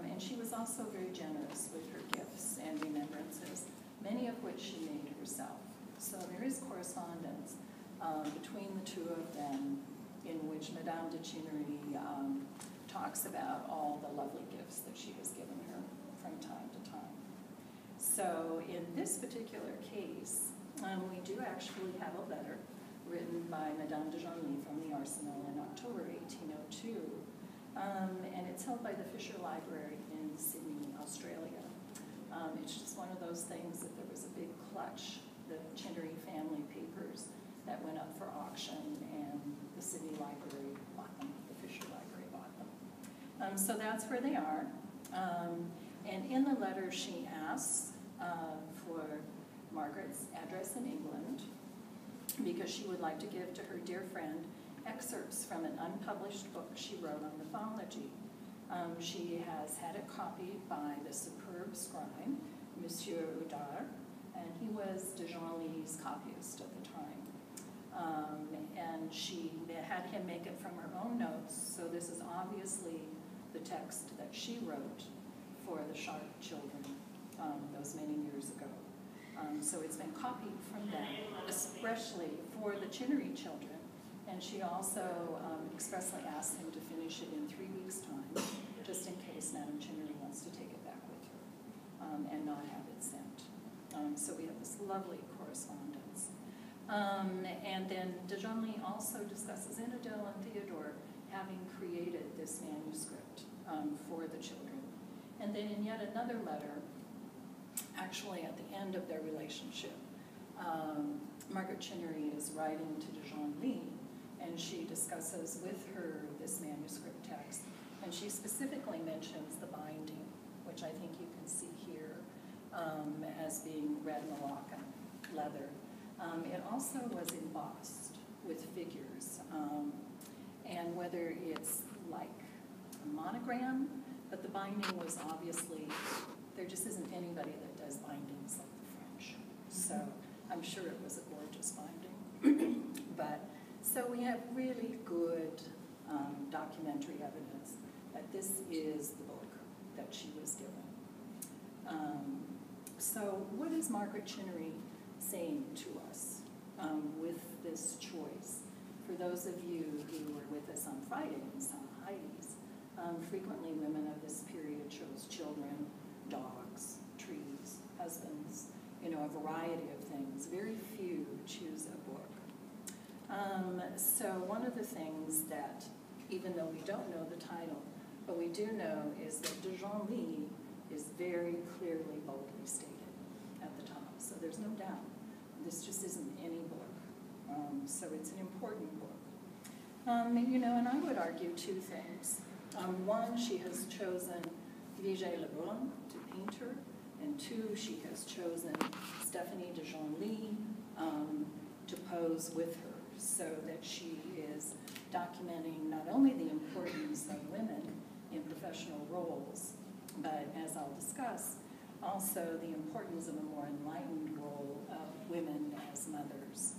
And she was also very generous with her gifts and remembrances, many of which she made herself. So there is correspondence between the two of them in which Madame de Chinnery talks about all the lovely gifts that she has given her from time to time. So in this particular case, we do actually have a letter written by Madame de Genlis from the Arsenal in October 1802, and it's held by the Fisher Library in Sydney, Australia. It's just one of those things that there was a big clutch, the Chinnery family papers that went up for auction, and the Sydney Library bought them, the Fisher Library bought them. So that's where they are. And in the letter she asks for Margaret's address in England, because she would like to give to her dear friend excerpts from an unpublished book she wrote on mythology. She has had it copied by the superb scribe, Monsieur Oudard, and he was de Genlis's copyist at the time. And she had him make it from her own notes, so this is obviously the text that she wrote for the Sharp children those many years ago. So it's been copied from them, especially for the Chinnery children. And she also expressly asked him to finish it in 3 weeks' time, just in case Madame Chinnery wants to take it back with her and not have it sent. So we have this lovely correspondence. And then de Genlis also discusses in Adele and Theodore having created this manuscript for the children. And then in yet another letter, actually at the end of their relationship, Margaret Chinnery is writing to de Genlis, and she discusses with her this manuscript text, and she specifically mentions the binding, which I think you can see here as being red Moroccan leather. It also was embossed with figures, and whether it's like a monogram, but the binding was obviously, there just isn't anybody that does bindings like the French. So I'm sure it was a gorgeous binding. But so we have really good documentary evidence that this is the book that she was given. So what is Margaret Chinnery saying to us with this choice? For those of you who were with us on Friday and saw Heidi's, frequently women of this period chose children, dogs, trees, husbands, a variety of things. Very few choose a book. So one of the things that, even though we don't know the title, but we do know is that de Genlis is very clearly, boldly stated at the top. So there's no doubt. This just isn't any book. So it's an important book. And I would argue two things. One, she has chosen Vigée Lebrun to paint her, and two, she has chosen Stephanie de Genlis to pose with her, so that she is documenting not only the importance of women in professional roles, but as I'll discuss, also the importance of a more enlightened role of women as mothers.